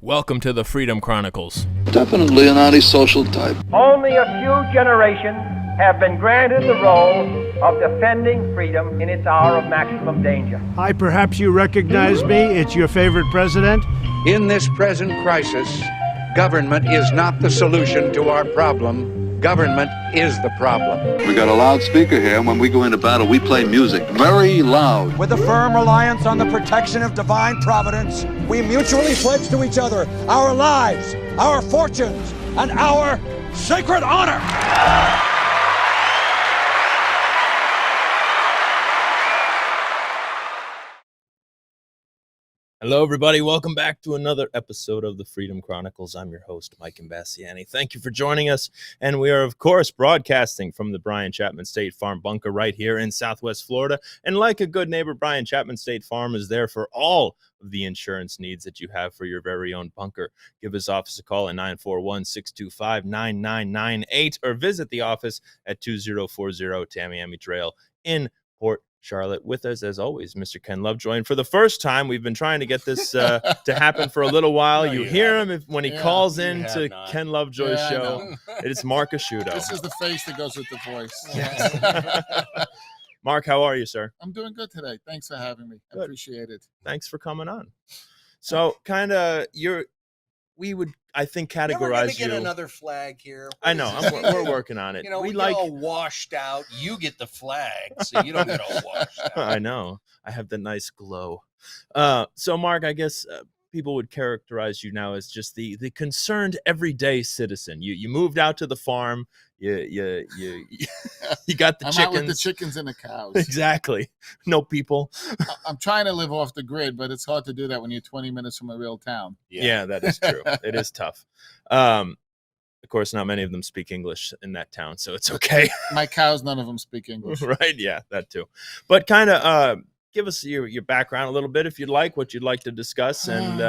Welcome to the Freedom Chronicles. Definitely an antisocial type. Only a few generations have been granted the role of defending freedom in its hour of maximum danger. Hi, perhaps you recognize me. It's your favorite president. In this present crisis, government is not the solution to our problem. Government is the problem. We got a loudspeaker here, and when we go into battle, we play music very loud. With a firm reliance on the protection of divine providence, we mutually pledge to each other our lives, our fortunes, and our sacred honor. Hello, everybody. Welcome back to another episode of the Freedom Chronicles. I'm your host, Mike Imbasciani. Thank you for joining us. And we are, of course, broadcasting from the Brian Chapman State Farm bunker right here in Southwest Florida. And like a good neighbor, Brian Chapman State Farm is there for all of the insurance needs that you have for your very own bunker. Give his office a call at 941-625-9998 or visit the office at 2040 Tamiami Trail in Port Charlotte. With us, as always, Mr. Ken Lovejoy. And for the first time, we've been trying to get this to happen for a little while. You hear him when he calls in to Ken Lovejoy's show. It is Mark Asciutto. This is the face that goes with the voice. Yes. Mark, how are you, sir? I'm doing good today. Thanks for having me. I appreciate it. Thanks for coming on. So, we would, I think, categorize you. Get another flag here. I know. We're working on it. We get all washed out. You get the flag, so you don't get all washed out. I know. I have the nice glow. So, Mark, I guess people would characterize you now as just the concerned everyday citizen. You moved out to the farm. You got the I'm chickens. out with the chickens and the cows. Exactly. No people. I'm trying to live off the grid, but it's hard to do that when you're 20 minutes from a real town. Yeah, that is true. It is tough. Of course, not many of them speak English in that town, so it's okay. My cows, none of them speak English. Right? Yeah, that too. But kind of give us your background a little bit, if you'd like, what you'd like to discuss, and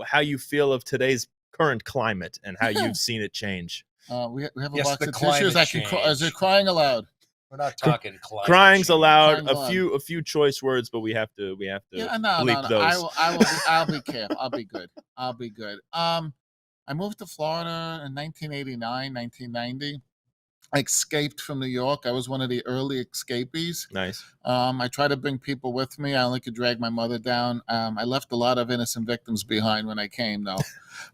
how you feel of today's current climate and how you've seen it change. We have a box of tissues. Is it crying aloud? We're not talking climate. Crying's change. allowed. A few choice words, but we have to bleep those. I'll be careful. I'll be good. I moved to Florida in 1989, 1990. I escaped from New York. I was one of the early escapees. Nice. I tried to bring people with me. I only could drag my mother down. I left a lot of innocent victims behind when I came, though.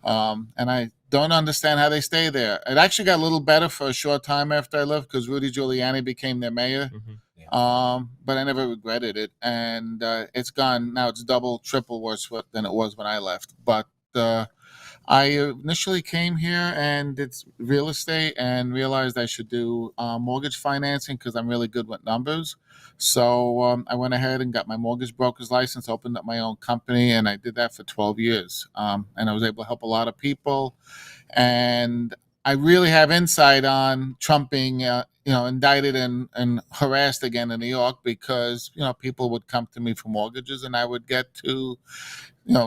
And I don't understand how they stay there. It actually got a little better for a short time after I left because Rudy Giuliani became their mayor. Mm-hmm. Yeah. But I never regretted it. And it's gone. Now it's double, triple worse than it was when I left. But I initially came here and it's real estate and realized I should do mortgage financing because I'm really good with numbers. So I went ahead and got my mortgage broker's license, opened up my own company, and I did that for 12 years. And I was able to help a lot of people. And I really have insight on Trump being, indicted and harassed again in New York because, people would come to me for mortgages and I would get to,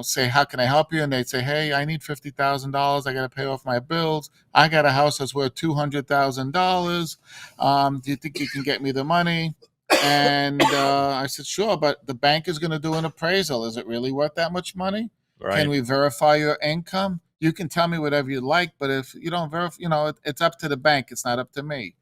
say, how can I help you? And they'd say, hey, I need $50,000. I got to pay off my bills. I got a house that's worth $200,000. Do you think you can get me the money? And I said, sure, but the bank is going to do an appraisal. Is it really worth that much money? Right. Can we verify your income? You can tell me whatever you like, but if you don't verify, it's up to the bank. It's not up to me.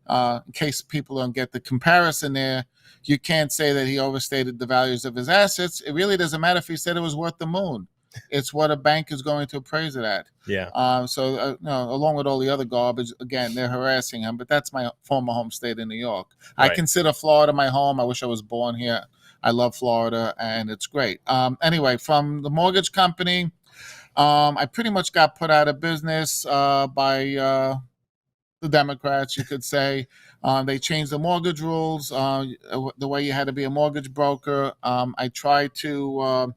In case people don't get the comparison there, you can't say that he overstated the values of his assets. It really doesn't matter if he said it was worth the moon. It's what a bank is going to appraise it at. Yeah. Along with all the other garbage, again, they're harassing him. But that's my former home state in New York. Right. I consider Florida my home. I wish I was born here. I love Florida, and it's great. Anyway, from the mortgage company, I pretty much got put out of business by the Democrats, you could say. They changed the mortgage rules, the way you had to be a mortgage broker. I tried to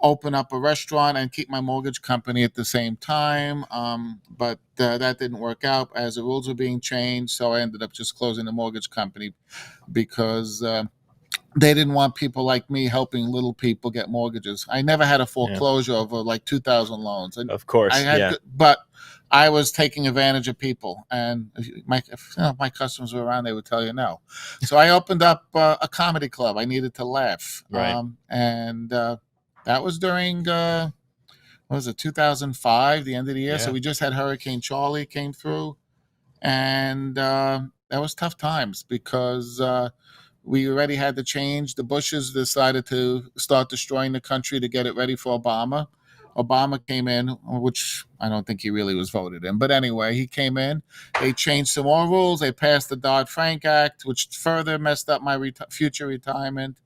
open up a restaurant and keep my mortgage company at the same time, but that didn't work out as the rules were being changed. So I ended up just closing the mortgage company because they didn't want people like me helping little people get mortgages. I never had a foreclosure over like 2,000 loans. Of course, but I was taking advantage of people, and if my customers were around, they would tell you no. So I opened up a comedy club. I needed to laugh, right. And that was during what was it, 2005, the end of the year. Yeah. So we just had Hurricane Charlie came through, and that was tough times because we already had to change. The Bushes decided to start destroying the country to get it ready for Obama. Obama came in, which I don't think he really was voted in. But anyway, he came in. They changed some more rules. They passed the Dodd-Frank Act, which further messed up my future retirement.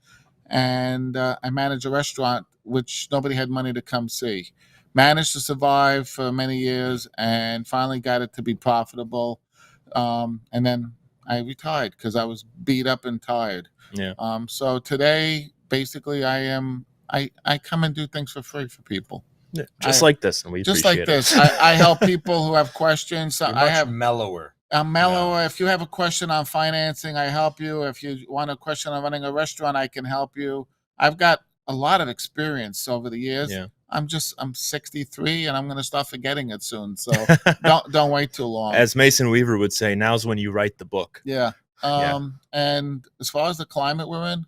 And I managed a restaurant, which nobody had money to come see. Managed to survive for many years and finally got it to be profitable. And then I retired because I was beat up and tired. Yeah. So today, basically, I come and do things for free for people. Yeah, just like this, and we Just appreciate like this. it. I help people who have questions. You're much mellower. I'm mellower. If you have a question on financing, I help you. If you want a question on running a restaurant, I can help you. I've got a lot of experience over the years. Yeah. I'm 63 and I'm going to start forgetting it soon. So don't wait too long. As Mason Weaver would say, now's when you write the book. Yeah. Yeah. And as far as the climate we're in,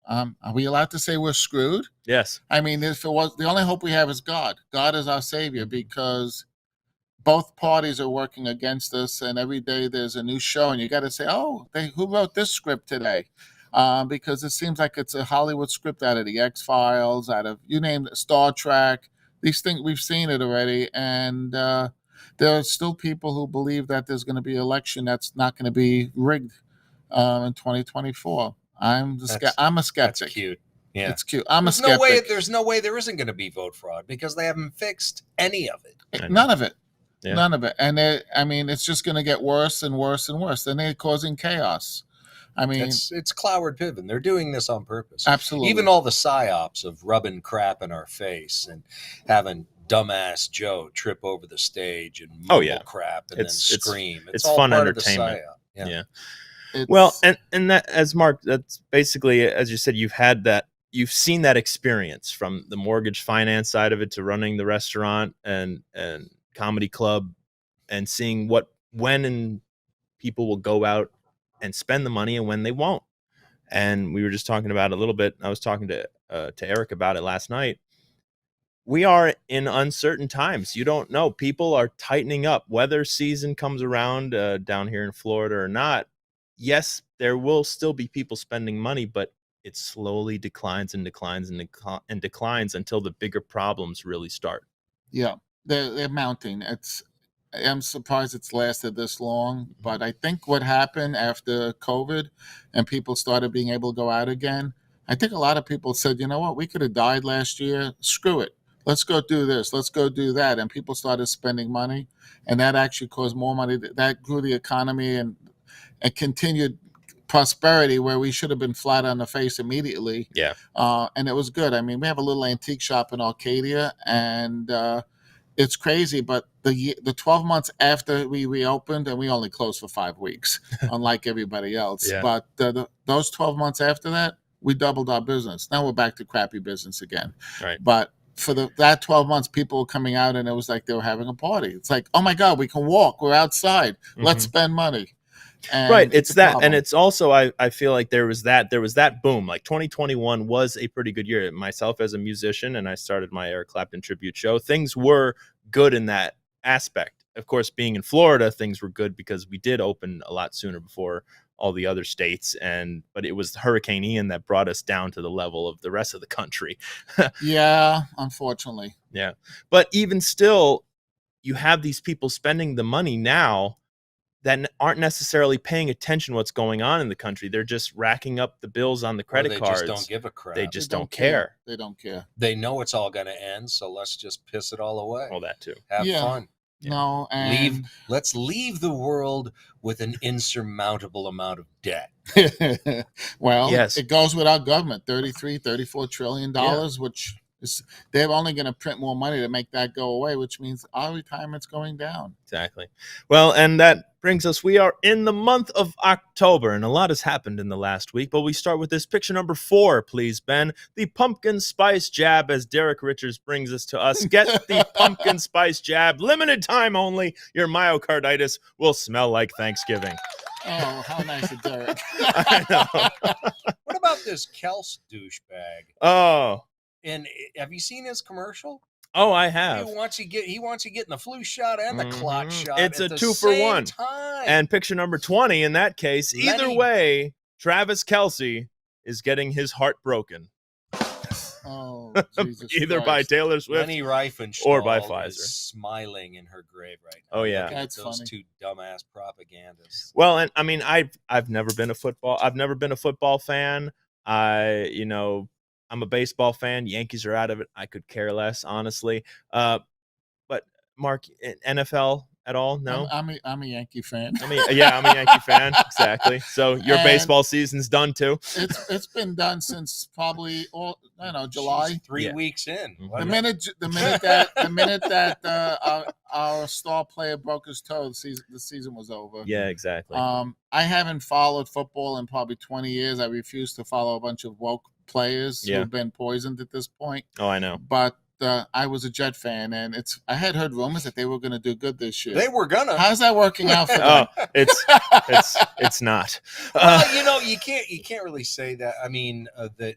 are we allowed to say we're screwed? Yes. I mean, if it was, the only hope we have is God. God is our savior because both parties are working against us, and every day there's a new show, and you got to say, "Oh, who wrote this script today?" Because it seems like it's a Hollywood script out of the X-Files, out of you name it, Star Trek. These things we've seen it already, and there are still people who believe that there's going to be an election that's not going to be rigged in 2024. I'm a skeptic. That's cute. Yeah, it's cute. I'm a skeptic. There's no way there isn't going to be vote fraud because they haven't fixed any of it. None of it. Yeah. None of it. And it's just going to get worse and worse and worse. And they're causing chaos. I mean, it's Cloward Piven. They're doing this on purpose. Absolutely. Even all the psyops of rubbing crap in our face and having dumbass Joe trip over the stage and mumble crap and then scream. It's all fun part entertainment. Of the psyop. Yeah. Well, and that, as Mark, that's basically, as you said, you've seen that experience from the mortgage finance side of it to running the restaurant and comedy club, and seeing when people will go out and spend the money and when they won't. And we were just talking about it a little bit. I was talking to Eric about it last night. We are in uncertain times. You don't know. People are tightening up. Whether season comes around down here in Florida or not, yes, there will still be people spending money, but it slowly declines and declines and declines until the bigger problems really start. Yeah, they're mounting. I'm surprised it's lasted this long, but I think what happened after COVID and people started being able to go out again, I think a lot of people said, you know what, we could have died last year. Screw it. Let's go do this. Let's go do that. And people started spending money, and that actually caused more money. That grew the economy and continued prosperity where we should have been flat on the face immediately. Yeah. And it was good. I mean, we have a little antique shop in Arcadia, and it's crazy, but the 12 months after we reopened, and we only closed for 5 weeks, unlike everybody else. Yeah. But those 12 months after that, we doubled our business. Now we're back to crappy business again. Right. But for that 12 months, people were coming out, and it was like they were having a party. It's like, oh my God, we can walk. We're outside. Let's spend money. And right. It's that. problem. And it's also, I feel like there was that boom. Like 2021 was a pretty good year. Myself as a musician, and I started my Eric Clapton tribute show. Things were good in that aspect. Of course, being in Florida, things were good because we did open a lot sooner before all the other states. But it was Hurricane Ian that brought us down to the level of the rest of the country. Yeah, unfortunately. Yeah. But even still, you have these people spending the money now that aren't necessarily paying attention what's going on in the country. They're just racking up the bills on the credit cards. They just don't give a crap. They just don't care. They don't care. They know it's all going to end, so let's just piss it all away. All that too. Have fun. Yeah. No, and Let's leave the world with an insurmountable amount of debt. well, Yes. it goes with our government, $34 trillion, which is, they're only going to print more money to make that go away, which means our retirement's going down. Exactly. Well, and that brings us, we are in the month of October, and a lot has happened in the last week, but we start with this picture number 4, please, Ben. The pumpkin spice jab, as Derek Richards brings us to us. Get the pumpkin spice jab. Limited time only. Your myocarditis will smell like Thanksgiving. Oh, how nice of Derek. I know. What about this Kels douchebag? Oh, And have you seen his commercial? Oh, I have. He wants you getting the flu shot and the clot shot. It's at a the 2-for-1. same time. And picture number 20 in that case. Either way, Travis Kelce is getting his heart broken. Oh, Jesus Either Christ. by Taylor Swift Lenny Riefenstahl or by Pfizer. is smiling in her grave right now. Oh yeah, that's those funny. two dumbass propagandists. Well, and I mean, I've never been a football fan. I'm a baseball fan. Yankees are out of it. I could care less, honestly. But Mark, NFL at all? No, I'm a Yankee fan. I'm a Yankee fan. Exactly. So your baseball season's done too. It's been done since probably July. Jeez, 3 weeks in. The minute that our star player broke his toe, the season was over. Yeah, exactly. I haven't followed football in probably 20 years. I refuse to follow a bunch of woke players who've been poisoned at this point. Oh, I know. But I was a Jet fan, and I had heard rumors that they were going to do good this year. They were gonna. How's that working out for them? It's not. Well, you can't really say that. I mean, the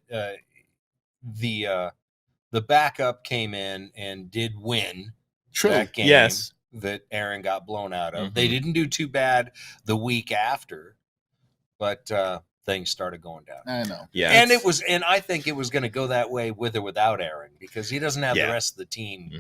backup came in and did win that game. Yes. That Aaron got blown out of. They didn't do too bad the week after, but things started going down. I know. Yeah. And I think it was going to go that way with or without Aaron because he doesn't have the rest of the team,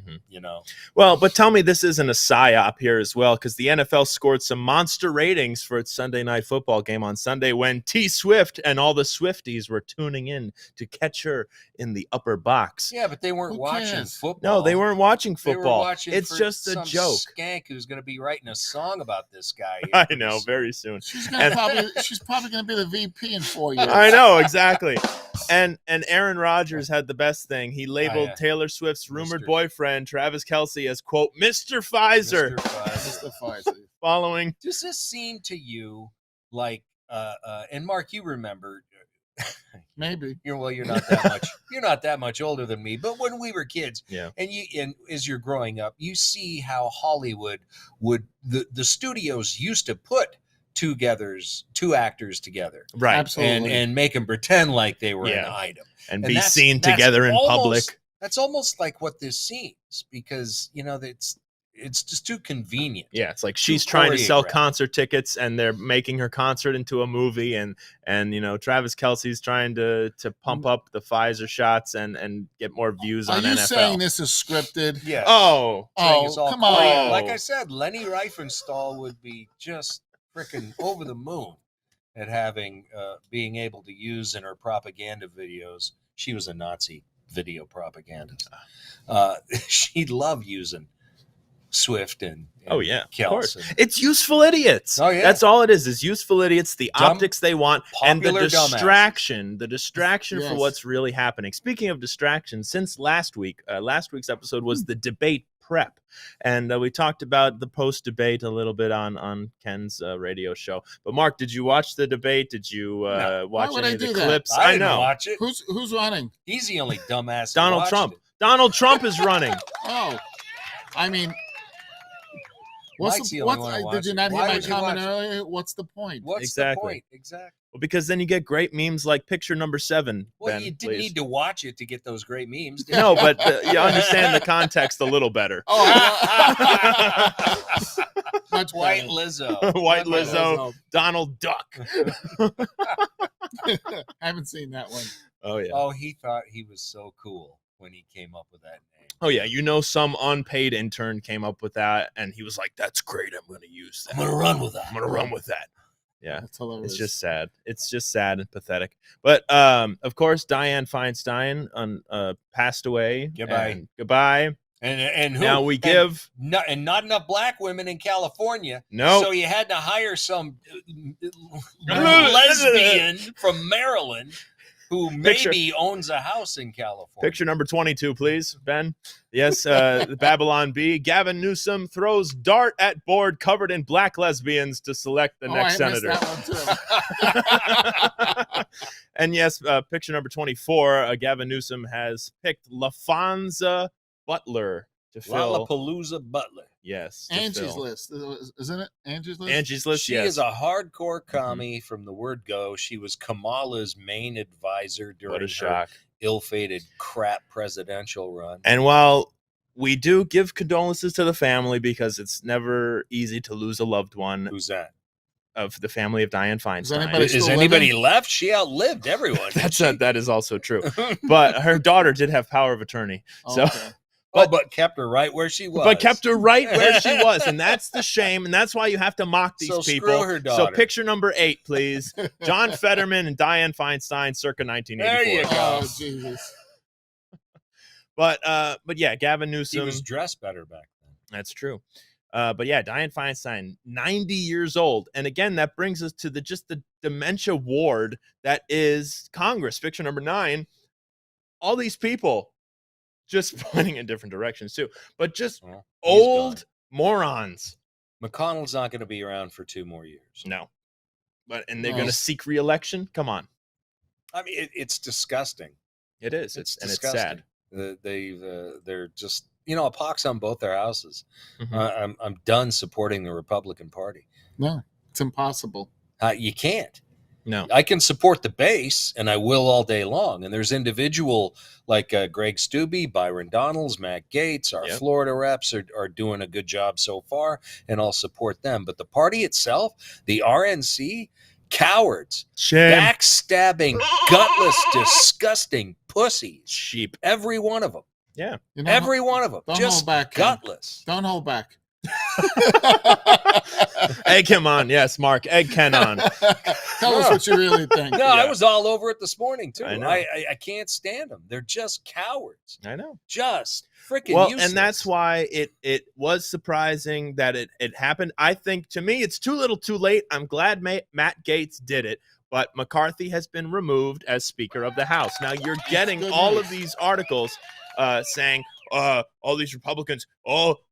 Well, but tell me this isn't a psyop here as well, because the NFL scored some monster ratings for its Sunday night football game on Sunday when T Swift and all the Swifties were tuning in to catch her in the upper box. Yeah, but they weren't watching football. No, they weren't watching They were football. watching It's for just a some joke. Skank who's going to be writing a song about this guy. I know, very soon. She's probably going to be the VP in 4 years. I know, exactly. And Aaron Rodgers had the best thing. He labeled Taylor Swift's rumored boyfriend, Travis Kelce, as, quote, Mr. Pfizer. Mr. Pfizer. Following. Does this seem to you like, and Mark, you remember, maybe you're not that much. You're not that much older than me. But when we were kids, and as you're growing up, you see how Hollywood the studios used to put two actors together, right? Absolutely, and make them pretend like they were an item and be seen together in public. That's almost like what this seems, because it's just too convenient. Yeah, it's like she's trying to sell concert tickets and they're making her concert into a movie, and Travis Kelce's trying to pump up the Pfizer shots and get more views on NFL. Are you saying this is scripted? Yes. Oh, come on. Like I said, Lenny Riefenstahl would be just freaking over the moon at being able to use in her propaganda videos. She was a Nazi video propagandist. She'd love using Swift and Kelce. Of course. And it's useful idiots. Oh yeah, that's all it is useful idiots. The optics they want, and the distraction, dumbasses. For what's really happening. Speaking of distraction, since last week's episode was the debate prep, and we talked about the post debate a little bit on Ken's radio show. But Mark, did you watch the debate? Did you watch any of the clips? I know. Watch it. Who's running? He's the only dumbass. Donald Trump. Donald Trump is running. Oh, I mean. Did you not hear my comment earlier? What's the point? What's the point? Exactly. Well, because then you get great memes like picture number 7. Well, Ben, you didn't need to watch it to get those great memes. No, but you understand the context a little better. That's White Lizzo. White Lizzo. Donald Duck. I haven't seen that one. Oh, yeah. Oh, he thought he was so cool when he came up with that name. Oh, yeah. Some unpaid intern came up with that, and he was like, that's great. I'm going to use that. I'm going to run with that. Yeah. That's hilarious. It's just sad. It's just sad and pathetic. But, of course, Dianne Feinstein passed away. Goodbye. And who? Now we give. Not enough black women in California. No. So you had to hire some lesbian from Maryland who maybe owns a house in California. Picture number 22, please, Ben. Yes, the Babylon Bee. Gavin Newsom throws dart at board covered in black lesbians to select the next senator. That one too. And yes, picture number 24. Gavin Newsom has picked LaFonza Butler to fill. Lollapalooza Butler. Yes. Angie's List. Isn't it Angie's List? Angie's List, She is a hardcore commie from the word go. She was Kamala's main advisor during her ill-fated crap presidential run. And while we do give condolences to the family because it's never easy to lose a loved one. Who's that? Of the family of Dianne Feinstein. Is anybody left? She outlived everyone. That is also true. But her daughter did have power of attorney. So Okay. but kept her right where she was. But kept her right where she was. And that's the shame. And that's why you have to mock these people. Screw her So daughter. picture number 8, please. John Fetterman and Dianne Feinstein circa 1984. There you go. Oh, Jesus. But yeah, Gavin He Newsom. was dressed better back then. That's true. But yeah, Dianne Feinstein, 90 years old. And again, that brings us to the dementia ward that is Congress. Picture number 9. All these people just pointing in different directions too, but just old morons. McConnell's not going to be around for 2 more years. No. And they're going to seek re-election? Come on. I mean, it's disgusting. It is. It's and disgusting. It's sad. They're just, a pox on both their houses. Mhm. I'm done supporting the Republican Party. No, it's impossible. You can't. No. I can support the base, and I will all day long. And there's individual like Greg Steube, Byron Donalds, Matt Gaetz, our Florida reps are doing a good job so far, and I'll support them. But the party itself, the RNC, cowards, Shame. backstabbing, gutless, disgusting pussies. Sheep. Every one of them. Yeah. Every one of them. Don't Just hold back, Ken. gutless. Don't hold back. Egg him on. Yes, Mark. Egg Ken on. Tell us what you really think. No, I was all over it this morning, too. I know. I can't stand them. They're just cowards. I know. Just freaking Well, useless. and that's why it was surprising that it happened. I think, to me, it's too little too late. I'm glad Matt Gaetz did it, but McCarthy has been removed as Speaker of the House. Now, you're getting all of these articles saying, all these Republicans,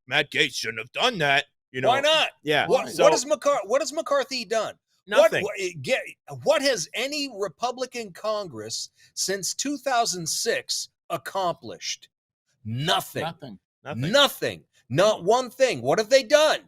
Matt Gaetz shouldn't have done that. Why not? Yeah. What has McCarthy done? Nothing. What has any Republican Congress since 2006 accomplished? Nothing. Nothing. Not one thing. What have they done?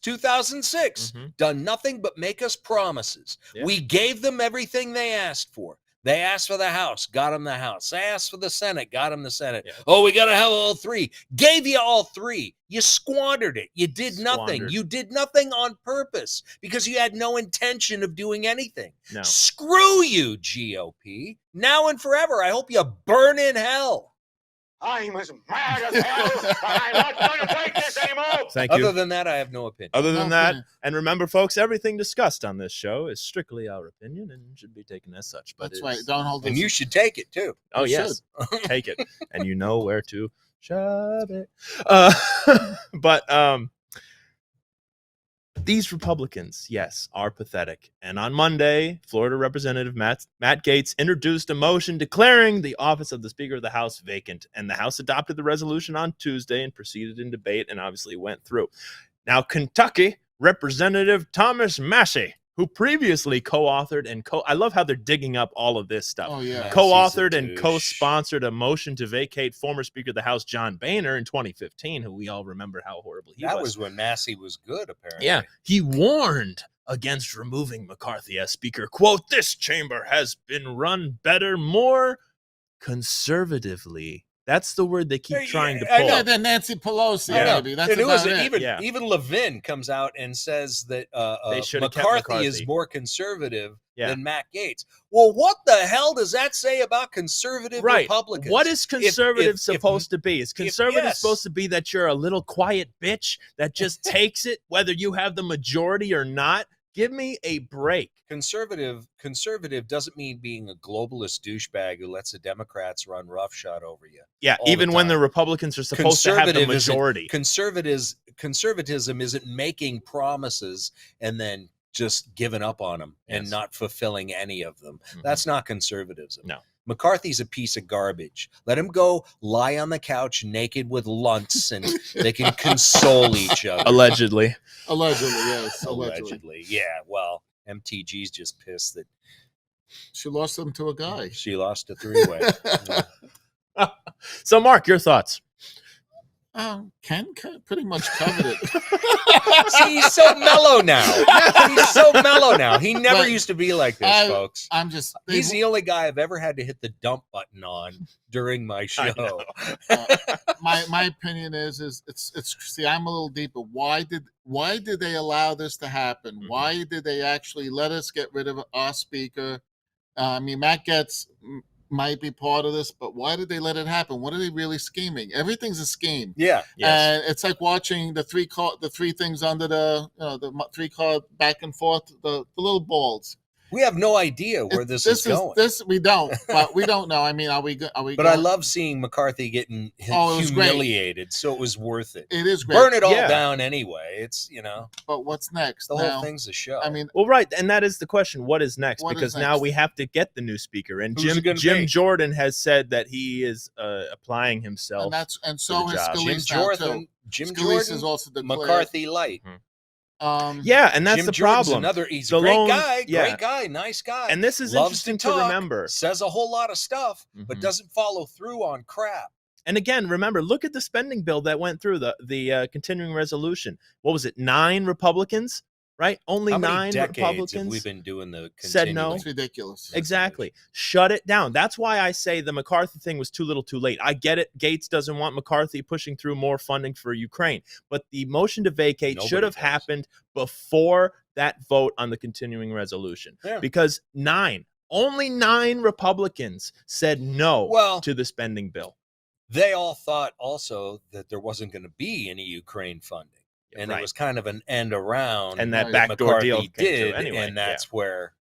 2006. Done nothing but make us promises. Yeah. We gave them everything they asked for. They asked for the House, got them the House. They asked for the Senate, got them the Senate. Yeah. Oh, we got to have all 3. Gave you all 3. You squandered it. You did nothing. You did nothing on purpose because you had no intention of doing anything. No. Screw you, GOP. Now and forever. I hope you burn in hell. I'm as mad as hell. I'm not going to take this anymore. Thank you. Other than that, I have no opinion. Other than that, and remember, folks, everything discussed on this show is strictly our opinion and should be taken as such. But That's right. Don't hold. And you should take it too. Oh, You yes, take it, and you know where to shove it. But these Republicans, yes, are pathetic. And on Monday, Florida Representative Matt Gaetz introduced a motion declaring the office of the Speaker of the House vacant. And the House adopted the resolution on Tuesday and proceeded in debate and obviously went through. Now, Kentucky Representative Thomas Massie, who previously co-authored and I love how they're digging up all of this stuff. Oh, yeah. Co-authored and co-sponsored a motion to vacate former Speaker of the House John Boehner in 2015, who we all remember how horrible he was. That was when Massey was good, apparently. Yeah, he warned against removing McCarthy as Speaker. Quote, "This chamber has been run better, more conservatively." That's the word they keep trying to pull. Yeah, then Nancy Pelosi, maybe. That's and about it. Even Levin comes out and says that They should have kept McCarthy is more conservative Yeah. than Matt Gaetz. Well, what the hell does that say about conservative Republicans? What is conservative supposed to be? Is conservative yes. supposed to be that you're a little quiet bitch that just takes it whether you have the majority or not? Give me a break. Conservative doesn't mean being a globalist douchebag who lets the Democrats run roughshod over you. Yeah, even when the Republicans are supposed to have the majority. Conservatism isn't making promises and then just giving up on them and not fulfilling any of them. Mm-hmm. That's not conservatism. No. McCarthy's a piece of garbage. Let him go lie on the couch naked with lunts and they can console each other. Allegedly. Allegedly, yes. Allegedly. Yeah, well, MTG's just pissed that she lost them to a guy. She lost a 3-way. So, Mark, your thoughts? Ken pretty much covered it. See, he's so mellow now. He's so mellow now. He never But used to be like this, folks. I'm just. He's the only guy I've ever had to hit the dump button on during my show. My opinion is it's. See, I'm a little deeper. Why did they allow this to happen? Mhm. Why did they actually let us get rid of our speaker? I mean, Matt Gaetz might be part of this, but why did they let it happen? What are they really scheming? Everything's a scheme. Yeah. And it's like watching the three things under the three card back and forth, the little balls. We have no idea where this is going. This we don't, but we don't know. I mean, are we? But I love seeing McCarthy getting it was humiliated, so it was worth it. It is great. Burn it all Yeah. down anyway. It's But what's next? the now, whole thing's a show. I mean, Well, right, and that is the question. What is next? What is Because now next? we have to get the new speaker, and Who's it gonna Jim be? Jordan has said that he is applying himself. and so the has job. Scalise Jim now too. Jordan Scalise is also declared. McCarthy light. Yeah, and that's Jim the Jordan's problem. He's The a great lone- guy, yeah. great guy, nice guy. And this is Loves interesting to talk, remember. Says a whole lot of stuff, but Mhm. doesn't follow through on crap. And again, remember, look at the spending bill that went through the continuing resolution. What was it? 9 Republicans, right? Only How many 9 decades Republicans have we been doing the said no. It's ridiculous. Exactly. Shut it down. That's why I say the McCarthy thing was too little too late. I get it. Gates doesn't want McCarthy pushing through more funding for Ukraine. But the motion to vacate Nobody should have does. happened before that vote on the continuing resolution. Yeah. Because only 9 Republicans said no Well, to the spending bill. They all thought also that there wasn't going to be any Ukraine funding. And Right. it was kind of an end around And that Right. backdoor McCarthy deal came did, through anyway. and that's where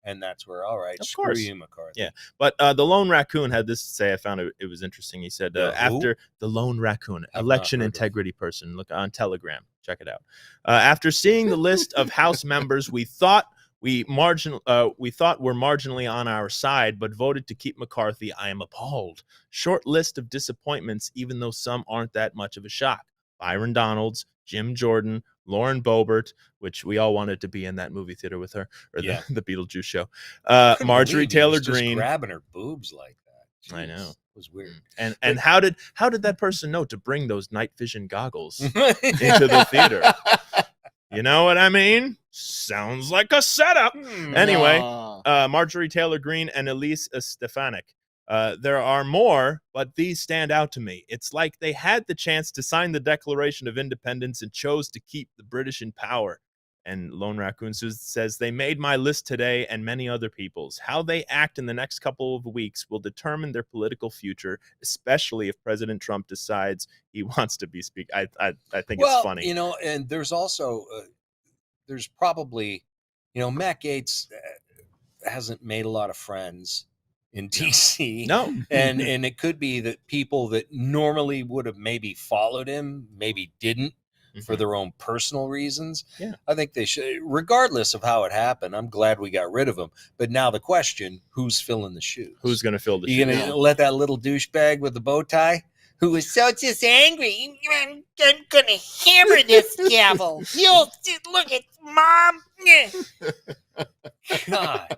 all right, Of screw course. you, McCarthy. Yeah. But the Lone Raccoon had this to say. I found it was interesting. He said, The who? after the Lone Raccoon, Have election not heard of integrity person, look on Telegram. Check it out. After seeing the list of House members, we thought were marginally on our side, but voted to keep McCarthy. I am appalled. Short list of disappointments, even though some aren't that much of a shock. Byron Donalds, Jim Jordan, Lauren Boebert, which we all wanted to be in that movie theater with her, or Yeah. the Beetlejuice show. Couldn't Marjorie believe he Taylor was just Greene. grabbing her boobs like that. I Jeez, know. It was weird. And how did that person know to bring those night vision goggles into the theater? You know what I mean? Sounds like a setup. Anyway, Marjorie Taylor Greene and Elise Stefanik. There are more, but these stand out to me. It's like they had the chance to sign the Declaration of Independence and chose to keep the British in power. And Lone Raccoon says, they made my list today and many other people's. How they act in the next couple of weeks will determine their political future, especially if President Trump decides he wants to be speaker. I think it's funny. You know, and there's also, there's probably, you know, Matt Gaetz hasn't made a lot of friends in DC. No. And it could be that people that normally would have maybe followed him, maybe didn't. For their own personal reasons. Yeah. I think they should, regardless of how it happened. I'm glad we got rid of him. But now the question, who's filling the shoes? Who's going to fill the You shoes? going to let that little douchebag with the bow tie, who was so just angry, I'm gonna hammer this gavel. You'll look at Mom. God.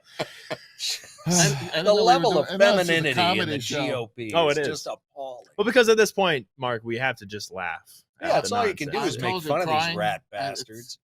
I The know we level were of doing- I know this is a femininity in comedy the show. GOP Oh, is it is. just appalling. Well, because at this point, Mark, we have to just laugh. Yeah, at that's the all you can do nonsense. is I make told you, fun of these crying, rat and it's- bastards.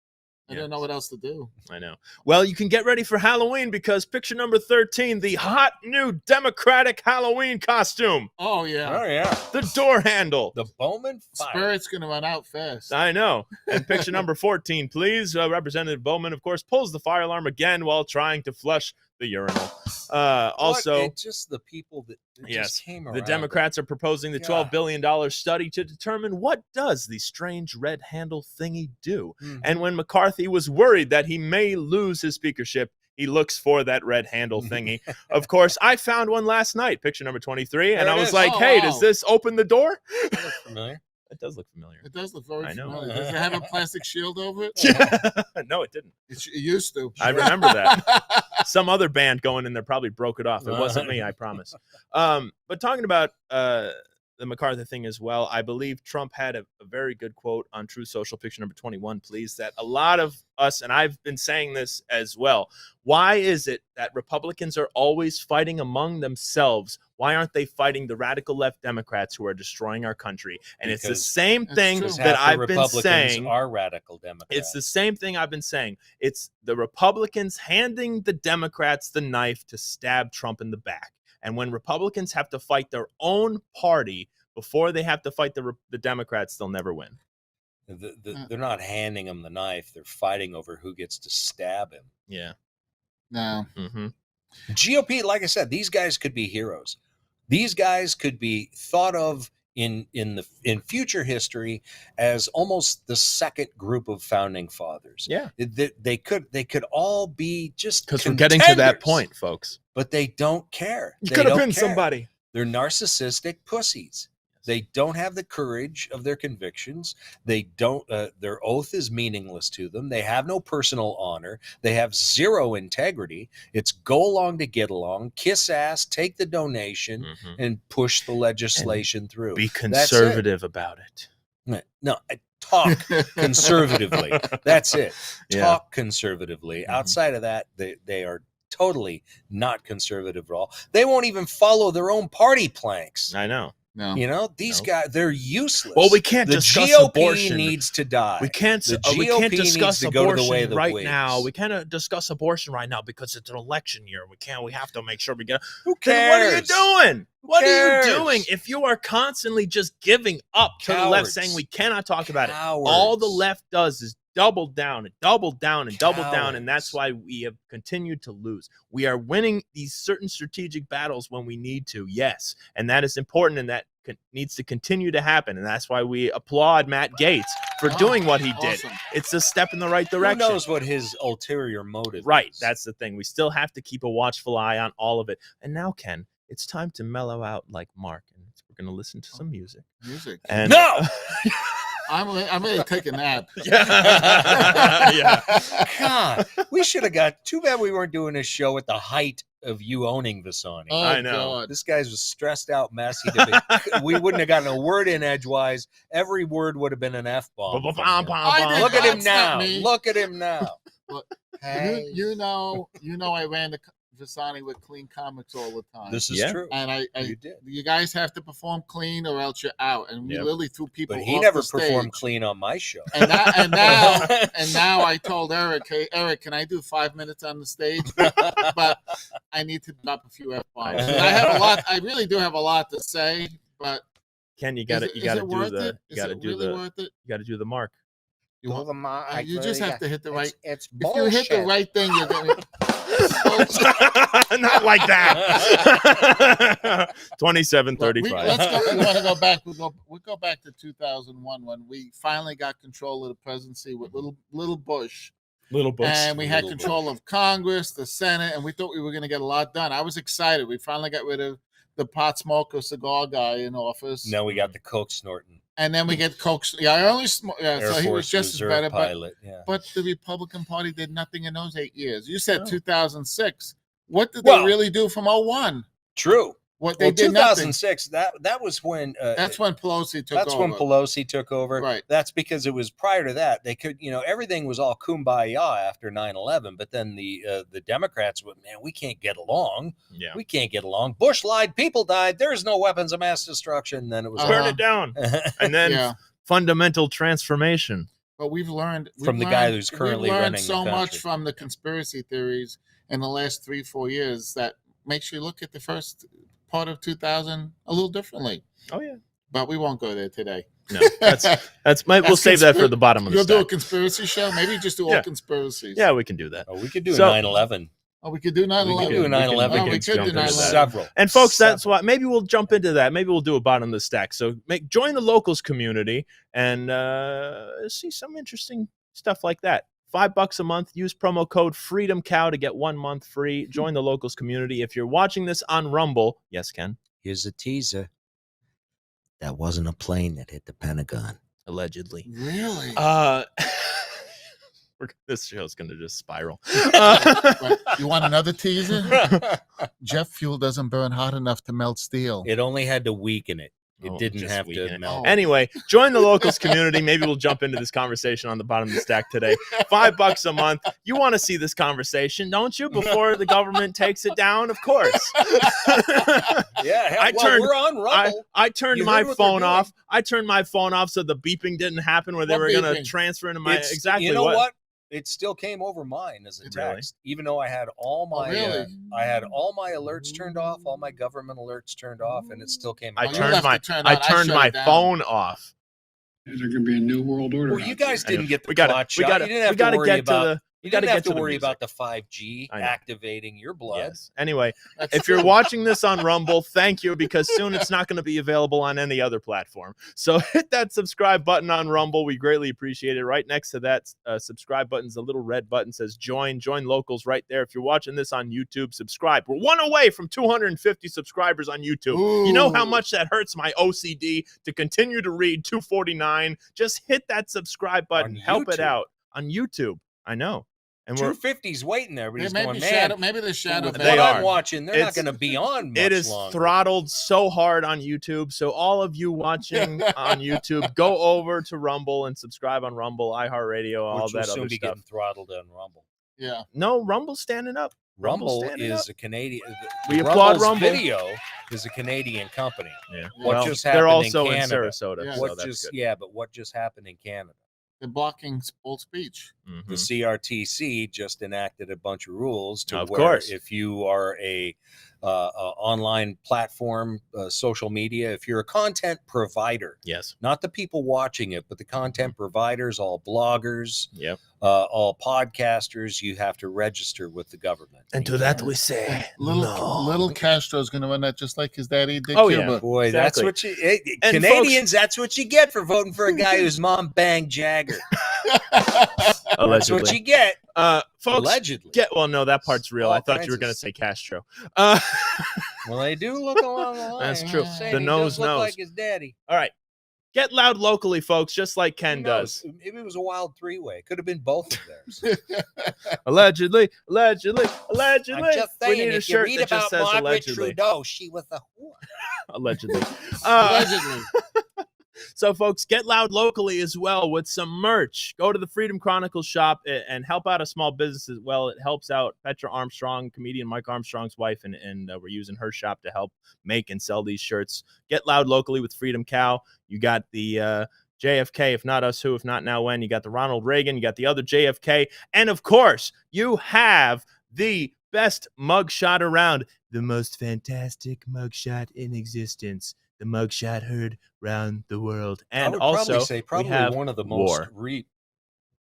I don't know what else to do. I know. Well, you can get ready for Halloween because picture number 13, the hot new Democratic Halloween costume. Oh yeah. Oh, yeah. The door handle. The Bowman fire. Spirit's gonna run out fast. I know. And picture number 14, please. Representative Bowman, of course, pulls the fire alarm again while trying to flush the urinal. Also, It's just the people that yes, just came around. the Democrats are proposing the $12 billion study to determine what does the strange red handle thingy do. Mhm. And when McCarthy was worried that he may lose his speakership, he looks for that red handle thingy. Of course, I found one last night, picture number 23, and There I it was is. like, Oh, hey, wow. does this open the door? That looks familiar. It does look familiar. It does look very I know. familiar. Does it have a plastic shield over it? No, it didn't. It used to. I remember that. Some other band going in there probably broke it off. It wasn't me, I promise. But talking about the MacArthur thing as well, I believe Trump had a very good quote on True Social, picture number 21, please, that a lot of us, and I've been saying this as well, why is it that Republicans are always fighting among themselves Why aren't they fighting the radical left Democrats who are destroying our country? And it's the Because same thing Because that half the I've been Republicans saying. are radical Democrats. It's the same thing I've been saying. It's the Republicans handing the Democrats the knife to stab Trump in the back. And when Republicans have to fight their own party before they have to fight the Democrats, they'll never win. They're not handing him the knife. They're fighting over who gets to stab him. Yeah. No. Mm-hmm. GOP, like I said, these guys could be heroes. These guys could be thought of in future history as almost the second group of founding fathers. Yeah. They could all be just because we're getting to that point, folks. But they don't care. You They could have don't been care. somebody. They're narcissistic pussies. They don't have the courage of their convictions. They don't. Their oath is meaningless to them. They have no personal honor. They have zero integrity. It's go along to get along, kiss ass, take the donation, and push the legislation through. Be conservative about it. No, talk conservatively. That's it. Yeah. Talk conservatively. Outside of that, they are totally not conservative at all. They won't even follow their own party planks. I know. No. You know, these guys, they're useless. Well, we can't the discuss GOP abortion. needs to die. We can't GOP discuss needs to go to the way of abortion the right Whigs. now. We can't discuss abortion right now because it's an election year. We have to make sure we get. Who Then what are you cares? doing? What are cares? you doing? If you are constantly just giving up to the left, Cowards. saying we cannot talk about it, Cowards. all the left does is double down and double down and double down, and Cowards. that's why we have continued to lose. We are winning these certain strategic battles when we need to, yes, and that is important, and that needs to continue to happen, and that's why we applaud Matt Gaetz for doing what he did. Awesome. It's a step in the right direction. Who knows what his ulterior motive Right, is? that's the thing. We still have to keep a watchful eye on all of it. And now, Ken, it's time to mellow out like Mark, and we're going to listen to some music. Music. And No! I'm ready to take a nap. Yeah. God, we should have got. Too bad we weren't doing this show at the height of you owning Visani. Oh, I know. God. This guy's a stressed out mess. We wouldn't have gotten a word in edgewise. Every word would have been an F-bomb. Look Look at him That's not now. me. Look at him now. Look, Hey, You know, I ran the Visani with clean comics all the time. this is Yeah. true. and You did. you guys have to perform clean or else you're out. And we Yep. literally threw people But he off never the stage. performed clean on my show. And now I told Eric, hey, Eric, can I do 5 minutes on the stage? But I need to drop a few F-bombs. And I have a lot. I really do have a lot to say, but Ken, you got to is do it worth the it? you Is got to it do really the worth it? you got to do the mark. You just have to hit the right. It's If you hit the bullshit. right thing, you're going to. Not like that. 27:35. Let's go. We want to go back. We'll go back to 2001 when we finally got control of the presidency with little Bush. Little Bush. And we had Little control of Congress, the Senate, and we thought we were going to get a lot done. I was excited. We finally got rid of the pot smoker cigar guy in office. Now we got the coke snorting And then we get Coke. Yeah, I only Air so he was Force just Reserve as better. pilot. Yeah. But the Republican Party did nothing in those 8 years. You said No. 2006. What did Well- they really do from 01? True. What they Well, did nothing. 2006. That was when. That's when Pelosi took That's over. when Pelosi took over. Right. That's because it was prior to that. They could, everything was all kumbaya after 9/11. But then the Democrats went, man, we can't get along. Yeah. We can't get along. Bush lied. People died. There's no weapons of mass destruction. Then it was Burn it down. And then Yeah. fundamental transformation. But we've learned From the guy who's currently we've learned running the so much country. from the conspiracy theories in the last 3-4 years that makes you look at the first part of 2000 a little differently. Oh yeah. But we won't go there today. No, we'll save that for the bottom of the You'll do a stack. conspiracy show? Maybe just do all Yeah. conspiracies. Yeah, we can do that. Oh, we could do So- 9/11. Oh, we could do 9/11. We could do 9/11. Oh, we can could jump do into that. 9/11. Several. And folks, that's Several. why maybe we'll jump into that. Maybe we'll do a bottom of the stack. So join the locals community and see some interesting stuff like that. $5 a month. Use promo code FreedomCow to get 1 month free. Join the locals community. If you're watching this on Rumble, yes, Ken, Here's a teaser. That wasn't a plane that hit the Pentagon. allegedly. Really? This show's gonna just spiral. Right. You want another teaser? Jet fuel doesn't burn hot enough to melt steel. It only had to weaken it. It didn't just have weaken to it. melt. Anyway, join the locals community. Maybe we'll jump into this conversation on the bottom of the stack today. $5 a month. You want to see this conversation, don't you? Before the government takes it down, of course. Yeah, we're on Rumble. I turned You my heard what they're phone off. doing. I turned my phone off so the beeping didn't happen where they What were going to beeping? transfer into my exactly. You know what? It still came over mine as a Really? text, even though I had all my really? I had all my alerts turned off, all my government alerts turned off, and it still came. I over. you turned left my it turned I on. I turned shut my it down. phone off. Is there going to be a new world order? Well, you guys didn't get the We gotta- clot we shot. gotta- You didn't have we gotta to worry get to about. the- You gotta didn't have get to to the worry music. about the 5G I know. activating your blood. Yes. Anyway, if you're watching this on Rumble, thank you, because soon it's not going to be available on any other platform. So hit that subscribe button on Rumble. We greatly appreciate it. Right next to that subscribe button is a little red button says join locals right there. If you're watching this on YouTube, subscribe. We're one away from 250 subscribers on YouTube. Ooh. You know how much that hurts my OCD to continue to read 249. Just hit that subscribe button. On Help it YouTube. out on YouTube. I know. And we're 250's waiting there, but he's Maybe going, shadow. man. Maybe the shadow. With They what are. I'm watching, they're not It's- going to be on much it is longer. throttled so hard on YouTube. So all of you watching on YouTube, go over to Rumble and subscribe on Rumble, iHeartRadio, all which will that soon other be stuff. getting throttled on Rumble. Yeah. No, Rumble's standing up. Rumble's Rumble standing is up. a Canadian. We applaud Rumble's Rumble. Video is a Canadian company. Yeah. What Well, just they're happened also in in Canada? Sarasota. Yeah. So What that's just good. but what just happened in Canada? They're blocking full speech. Mhm. The CRTC just enacted a bunch of rules to Of where course. if you are a online platform, social media, if you're a content provider, Yes. not the people watching it, but the content providers, all bloggers, Yep. all podcasters, you have to register with the government. And to that we say, Little Castro's going to run that just like his daddy did. Oh, yeah. Cuba. Boy, Exactly. that's what you And Canadians. That's what you get for voting for a guy whose mom banged Jagger. That's Allegedly. what you get. Folks, Allegedly. well, no, that part's real. All I thought you were kinds going to of- say Castro. Well, they do look along the line. That's I'm true. just saying, The he nose does look knows. like his daddy. All right. Get loud locally, folks, just like Who Ken knows? does. Maybe it was a wild three-way. Could have been both of theirs. Allegedly. I'm just We saying, need a if you shirt read that just about says Margaret allegedly. Trudeau, she was a whore. Allegedly. Allegedly. So, folks, get loud locally as well with some merch. Go to the Freedom Chronicles shop and help out a small business as well. It helps out Petra Armstrong, comedian Mike Armstrong's wife, and we're using her shop to help make and sell these shirts. Get loud locally with Freedom Cow. You got the JFK, if not us who, if not now when. You got the Ronald Reagan. You got the other JFK. And, of course, you have the best mugshot around. The most fantastic mugshot in existence. The mugshot heard round the world. And I would also, probably say we probably have one of the most war.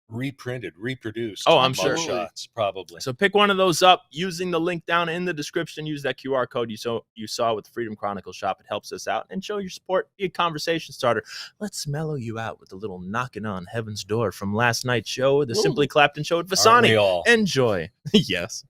reprinted, reproduced. Oh, I'm sure. shots, probably. So pick one of those up using the link down in the description. Use that QR code you saw with the Freedom Chronicles shop. It helps us out and show your support. Be a conversation starter. Let's mellow you out with a little knocking on heaven's door from last night's show, the Simply Clapton show with Aren't we Vasani. all? Enjoy. Yes.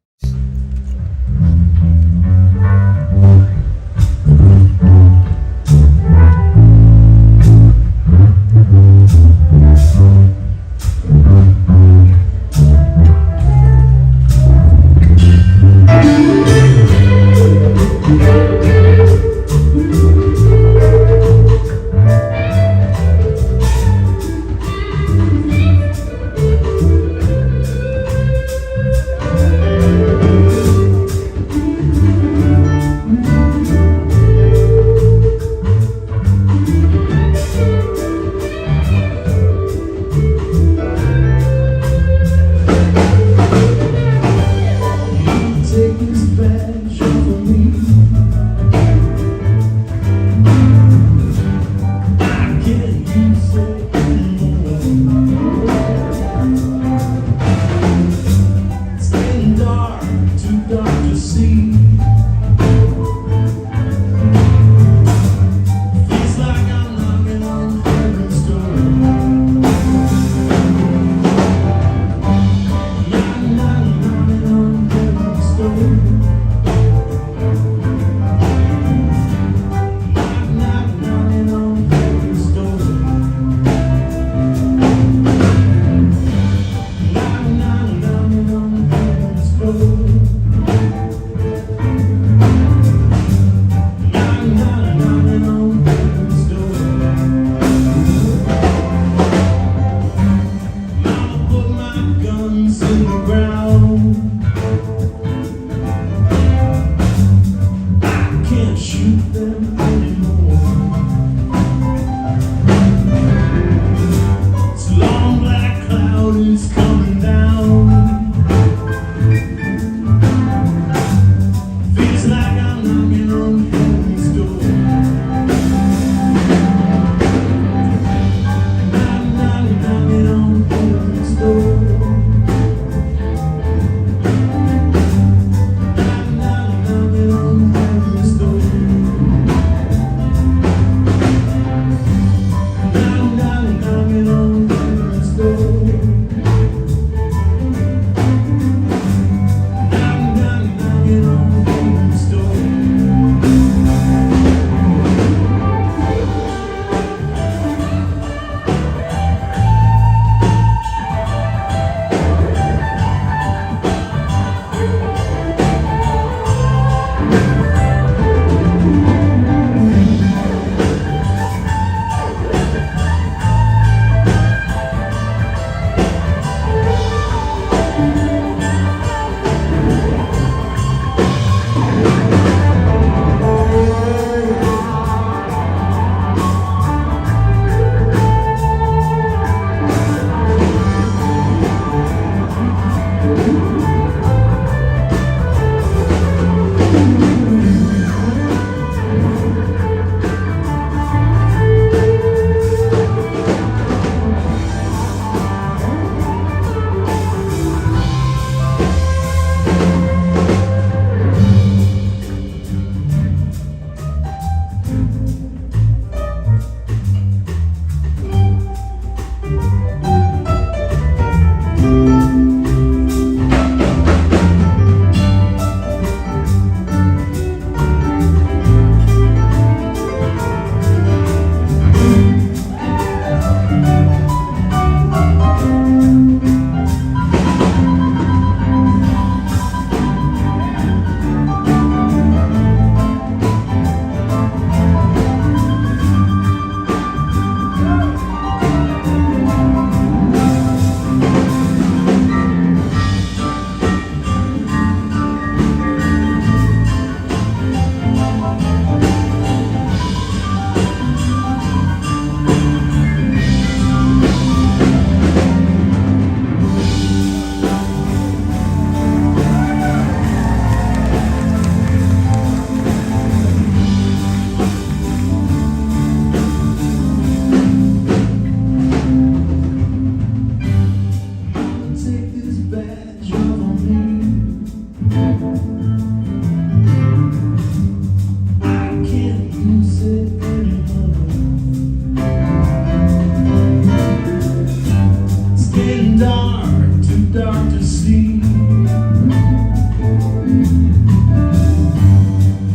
too dark to see.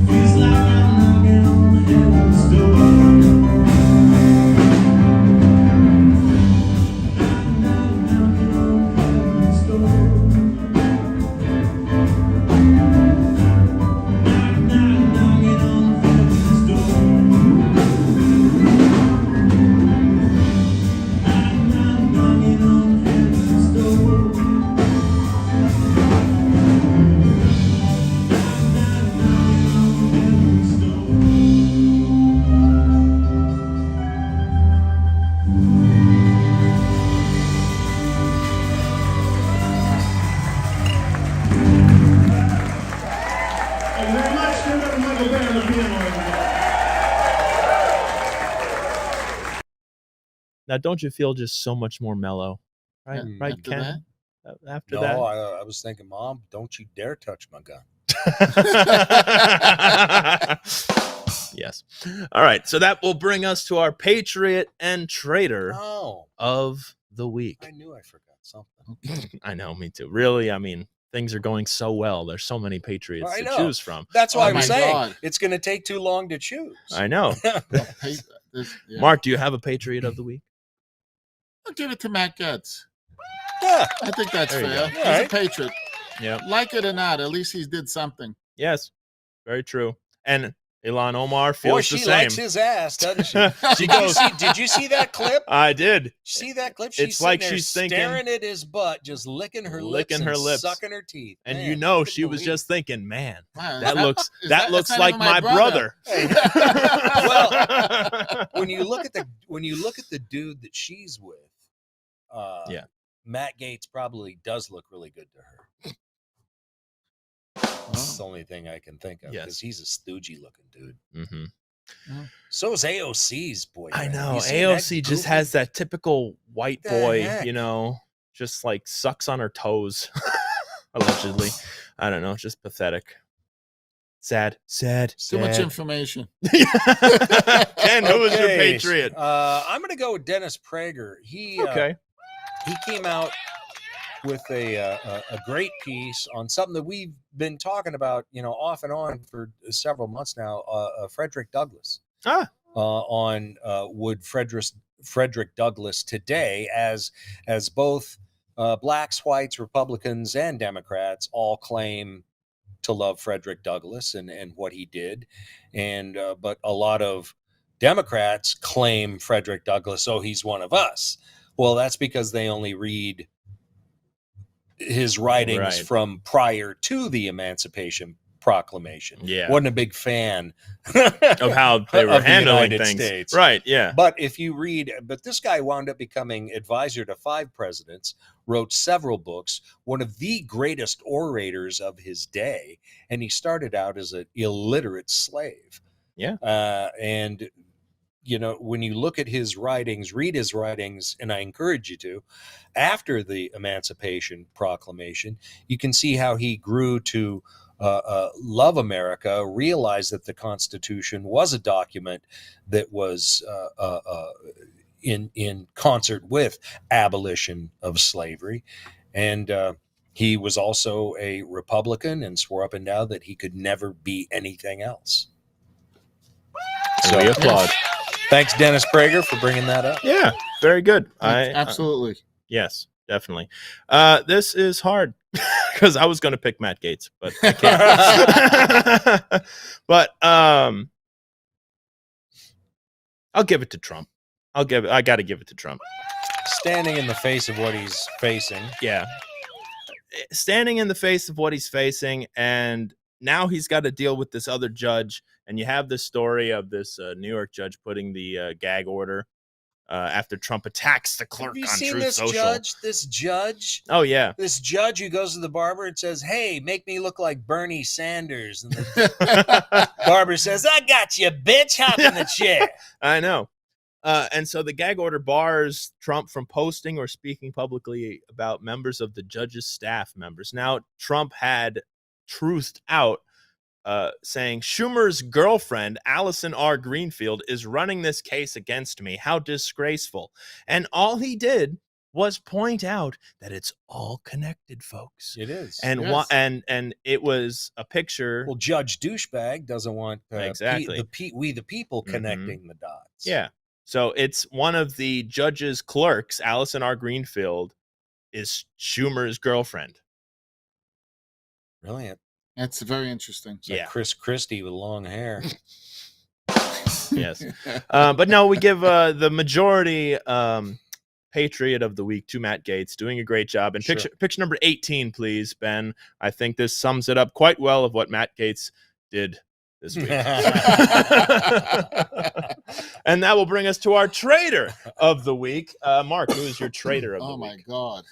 Feels like I'm knocking on heaven's door. Knocking on heaven's door. Knocking on heaven's door. Knocking on heaven's door. Thank you very much. Give it to Michael Bay on the piano right now. Now, don't you feel just so much more mellow? Right, Yeah, right, after Ken? After No, that? I was thinking, Mom, don't you dare touch my gun. Yes. All right. So that will bring us to our Patriot and Traitor Oh, of the week. I knew I forgot something. I know, me too. Really, I mean, things are going so well. There's so many Patriots I to know. choose from. That's why Oh I was my saying God. it's going to take too long to choose. I know. Yeah. Mark, do you have a Patriot of the week? I'll give it to Matt Gaetz. Yeah. I think that's There you fair. go. He's Alright. a patriot. Yeah. Like it or not, at least he did something. Yes. Very true. And Ilhan Omar feels Boy, the she same. likes his ass, doesn't she? She goes, Did you see that clip? I did. See that clip? It's She's like sitting there she's thinking- staring at his butt, just licking her Licking lips her and lips. sucking her teeth. And Man, you know I she couldn't was believe just thinking, man, Wow, that looks is that looks that's not like even my brother. Well, when you look at the dude that she's with, Yeah. Matt Gaetz probably does look really good to her. That's the only thing I can think of Yes. because he's a stoogey looking dude. Mm-hmm. So is AOC's boyfriend. I know. You seen that AOC just goofy- has that typical white The boy, heck? you know, just like sucks on her toes, allegedly. I don't know. It's just pathetic. Sad. Too much information. Ken, who was your Okay, Patriot? I'm going to go with Dennis Prager. He came out with a great piece on something that we've been talking about, off and on for several months now. Frederick Douglass. On would Frederick Douglass today, as both blacks, whites, Republicans, and Democrats all claim to love Frederick Douglass and what he did, and but a lot of Democrats claim Frederick Douglass, oh, he's one of us. Well, that's because they only read his writings Right. from prior to the Emancipation Proclamation. Yeah. Wasn't a big fan Of how they were of the handling United things. States. Right, yeah. But if you read, this guy wound up becoming advisor to 5 presidents, wrote several books, one of the greatest orators of his day, and he started out as an illiterate slave. Yeah. And when you look at his writings, read his writings, and I encourage you to, after the Emancipation Proclamation, you can see how he grew to love America, realize that the Constitution was a document that was in concert with abolition of slavery. And he was also a Republican and swore up and down that he could never be anything else. So we applaud. Thanks, Dennis Prager, for bringing that up. Yeah, very good. Absolutely. Yes, definitely. This is hard because I was going to pick Matt Gaetz, but I can't. But I'll give it to Trump. I got to give it to Trump. Standing in the face of what he's facing. Yeah. Standing in the face of what he's facing, and now he's got to deal with this other judge. And you have this story of this New York judge putting the gag order after Trump attacks the clerk Have you on seen Truth this Social. judge? This judge? Oh, yeah. This judge who goes to the barber and says, "Hey, make me look like Bernie Sanders." And the barber says, "I got you, bitch. Hop in the chair." I know. And so the gag order bars Trump from posting or speaking publicly about members of the judge's staff members. Now, Trump had truthed out saying Schumer's girlfriend, Allison R. Greenfield, is running this case against me. How disgraceful. And all he did was point out that it's all connected, folks. It is. And Yes. and it was a picture. Well, Judge Douchebag doesn't want Exactly. we the people connecting the dots. Yeah. So it's one of the judge's clerks, Allison R. Greenfield, is Schumer's girlfriend. Brilliant. It's very interesting. It's like Chris Christie with long hair. Yes. But no, we give the majority Patriot of the Week to Matt Gaetz, doing a great job. And picture number 18, please, Ben. I think this sums it up quite well of what Matt Gaetz did this week. And that will bring us to our traitor of the week. Mark, who is your traitor of the week? Oh, my God.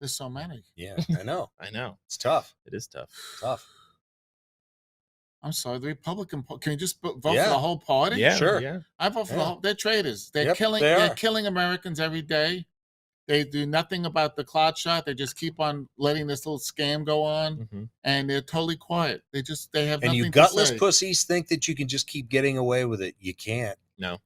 There's so many. Yeah, I know. I know. It's tough. It is tough. Tough. I'm sorry, the Republican. Can you just vote for the whole party? Yeah, sure. Yeah. I vote for the whole. They're traitors. They're killing. They They're are. killing Americans every day. They do nothing about the clot shot. They just keep on letting this little scam go on, and they're totally quiet. They have. And nothing you to gutless say. pussies think that you can just keep getting away with it. You can't. No.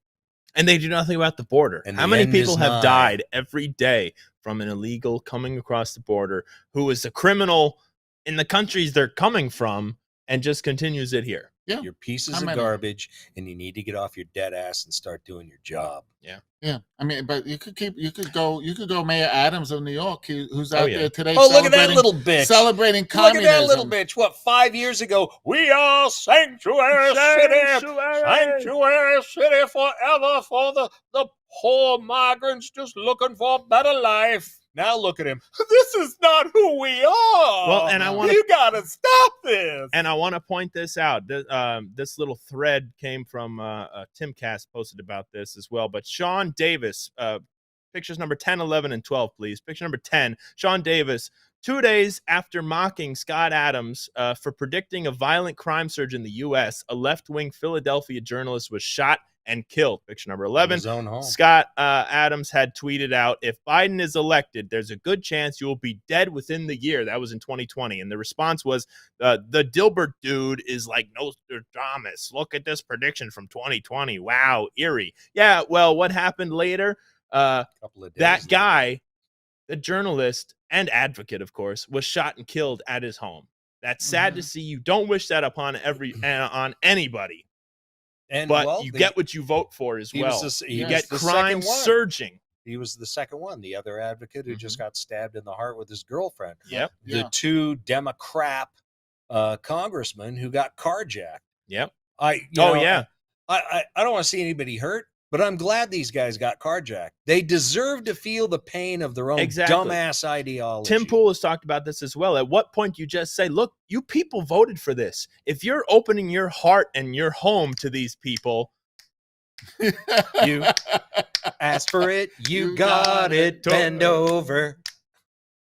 And they do nothing about the border. And how the many end people is have nigh. died every day from an illegal coming across the border who is a criminal in the countries they're coming from and just continues it here? Yeah. You're pieces How of many? garbage, and you need to get off your dead ass and start doing your job. Yeah. Yeah, I mean, but you could go Mayor Adams of New York, who's out there today. Oh, look at that little bitch. Celebrating Look communism. at that little bitch. What, 5 years ago? We are sanctuary city forever for the poor migrants just looking for a better life. Now look at him. This is not who we are. Well, and I want you gotta stop this. And I want to point this out. This little thread came from Tim Cass posted about this as well. But Sean Davis, pictures number 10, 11, and 12, please. Picture number 10, Sean Davis, 2 days after mocking Scott Adams for predicting a violent crime surge in the U.S., a left-wing Philadelphia journalist was shot and killed. Picture number 11, his own home. Scott Adams had tweeted out, if Biden is elected, there's a good chance you will be dead within the year. That was in 2020. And the response was, the Dilbert dude is like Nostradamus. Look at this prediction from 2020. Wow, eerie. Yeah, well, what happened later? That guy, the journalist and advocate, of course, was shot and killed at his home. That's sad to see. You don't wish that upon on anybody. But you get what you vote for as well. You get crime surging. He was the second one, the other advocate who just got stabbed in the heart with his girlfriend. Yep. The two Democrat congressmen who got carjacked. Yep. I don't want to see anybody hurt, but I'm glad these guys got carjacked. They deserve to feel the pain of their own dumbass ideology. Tim Pool has talked about this as well. At what point you just say, look, you people voted for this. If you're opening your heart and your home to these people, you asked for it, you got it, bend over.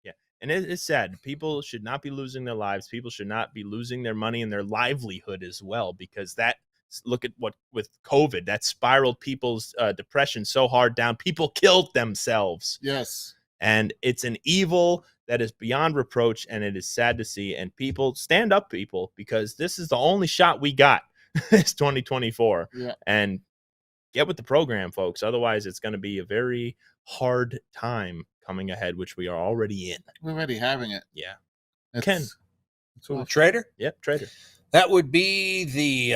Yeah. And it's sad. People should not be losing their lives. People should not be losing their money and their livelihood as well, because that, look at what with COVID, that spiraled people's depression so hard down. People killed themselves. Yes. And it's an evil that is beyond reproach, and it is sad to see. And people, stand up, people, because this is the only shot we got. It's 2024. Yeah. And get with the program, folks. Otherwise, it's going to be a very hard time coming ahead, which we are already in. We're already having it. Yeah. Ken. Traitor? Yep, traitor. That would be the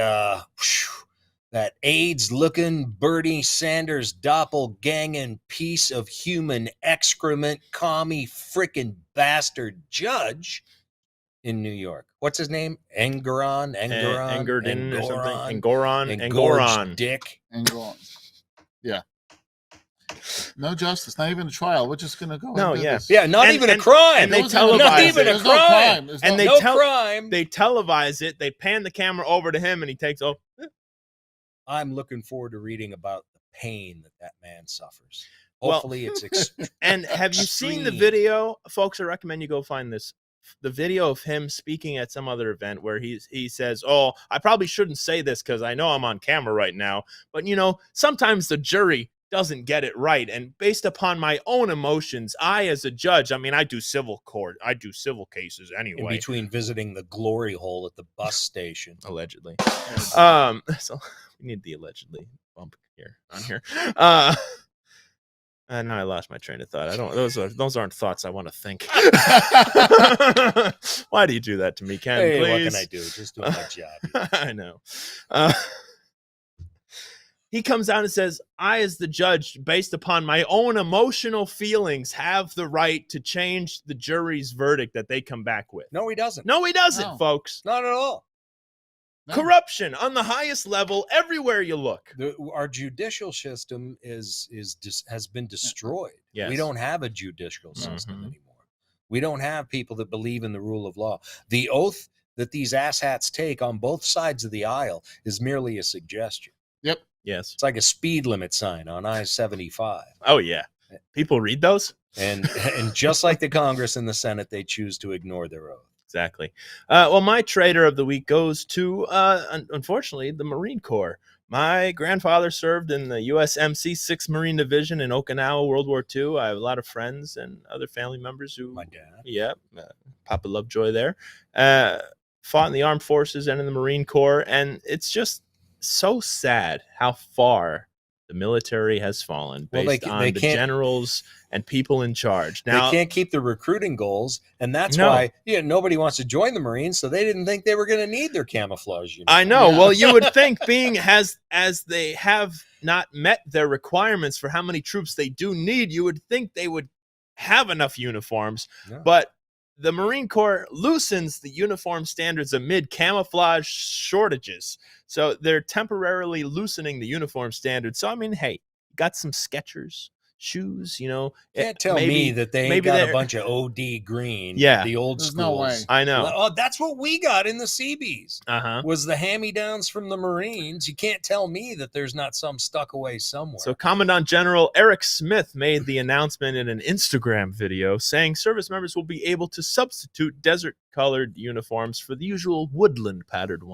that AIDS-looking Bernie Sanders doppelganging piece of human excrement, commie frickin' bastard judge in New York. What's his name? Engoron or something. Engoron. Dick. Engoron. Yeah. No justice, not even a trial. We're just gonna go. No, yeah, not even a crime. And they televise not it. even a There's crime. No crime. And crime. They televise it. They pan the camera over to him, and he takes off. I'm looking forward to reading about the pain that man suffers. Well, Hopefully, it's extreme. And have you seen the video, folks? I recommend you go find this. The video of him speaking at some other event where he says, "Oh, I probably shouldn't say this because I know I'm on camera right now, but sometimes the jury doesn't get it right. And based upon my own emotions, I, as a judge, I do civil court. I do civil cases anyway. In between visiting the glory hole at the bus station. Allegedly. So we need the allegedly bump here on here. Now I lost my train of thought. I don't. Those aren't thoughts I want to think. Why do you do that to me, Ken? Hey, please? what can I do? Just doing my job. I know. He comes out and says, I, as the judge, based upon my own emotional feelings, have the right to change the jury's verdict that they come back with. No, he doesn't. No, he doesn't, folks. Not at all. No. Corruption on the highest level everywhere you look. Our judicial system has been destroyed. Yes. We don't have a judicial system anymore. We don't have people that believe in the rule of law. The oath that these asshats take on both sides of the aisle is merely a suggestion. Yep. Yes. It's like a speed limit sign on I-75. Oh, yeah. People read those? And just like the Congress and the Senate, they choose to ignore their oath. Exactly. Well, my trader of the week goes to, unfortunately, the Marine Corps. My grandfather served in the USMC 6th Marine Division in Okinawa, World War II. I have a lot of friends and other family members who... My dad. Yeah, Papa Lovejoy there. Fought in the armed forces and in the Marine Corps. And it's just so sad how far the military has fallen based on the generals and people in charge. Now, they can't keep the recruiting goals, and that's why nobody wants to join the Marines, so they didn't think they were going to need their camouflage uniform. I know. Yeah. Well, you would think, being as they have not met their requirements for how many troops they do need, you would think they would have enough uniforms, but the Marine Corps loosens the uniform standards amid camouflage shortages. So they're temporarily loosening the uniform standards. So, I mean, hey, got some Skechers shoes, Can't tell me that they ain't got a bunch of OD green. Yeah. The old schools. No way. I know. Oh, that's what we got in the Seabees. Was the hand-me-downs from the Marines. You can't tell me that there's not some stuck away somewhere. So Commandant General Eric Smith made the announcement in an Instagram video saying service members will be able to substitute desert-colored uniforms for the usual woodland patterned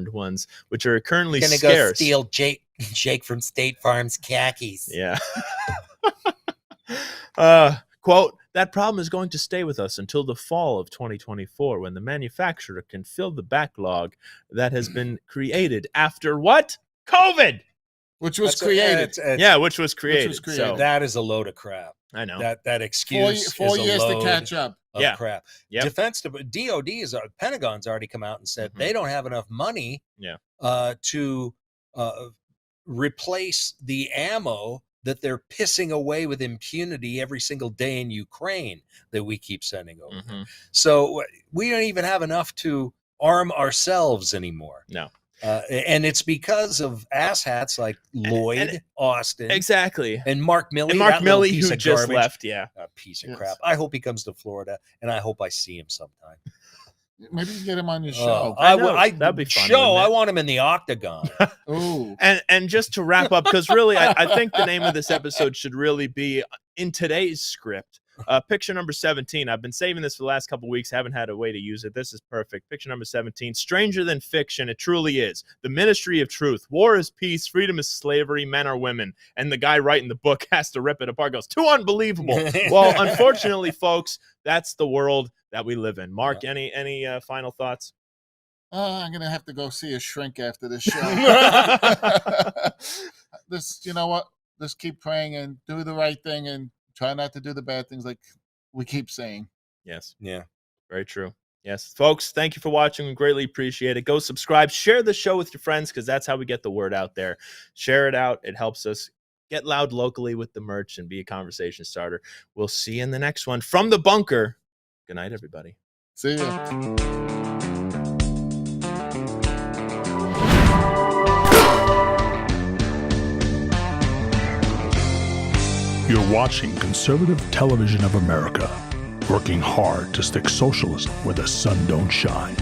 ones, which are currently scarce. Gonna go steal Jake from State Farm's khakis. Yeah. Quote, that problem is going to stay with us until the fall of 2024 when the manufacturer can fill the backlog that has been created after what? COVID! Which was created. Which was created. So that is a load of crap. I know. That excuse four is years a load to catch up. Of crap. Yep. DOD Pentagon's already come out and said they don't have enough money to replace the ammo that they're pissing away with impunity every single day in Ukraine that we keep sending over. So we don't even have enough to arm ourselves anymore. No. And it's because of asshats like Lloyd Austin. Exactly. And Mark Milley. And Mark Milley, who just left. Yeah. A piece of crap. I hope he comes to Florida, and I hope I see him sometime. Maybe you get him on your show. That'd be fun. I want him in the octagon. Ooh. And just to wrap up, because really, I think the name of this episode should really be, in today's script, picture number 17. I've been saving this for the last couple of weeks. Haven't had a way to use it. This is perfect. Picture number 17. Stranger than fiction. It truly is. The ministry of truth. War is peace. Freedom is slavery. Men are women. And the guy writing the book has to rip it apart. Goes, too unbelievable. Well, unfortunately, folks, that's the world that we live in. Mark, any final thoughts? I'm gonna have to go see a shrink after this show. You know what? Just keep praying and do the right thing and try not to do the bad things like we keep saying. Yes. Yeah. Very true. Yes. Folks, thank you for watching. We greatly appreciate it. Go subscribe. Share the show with your friends because that's how we get the word out there. Share it out. It helps us get loud locally with the merch and be a conversation starter. We'll see you in the next one. From the bunker. Good night, everybody. See ya. You're watching Conservative Television of America, working hard to stick socialism where the sun don't shine.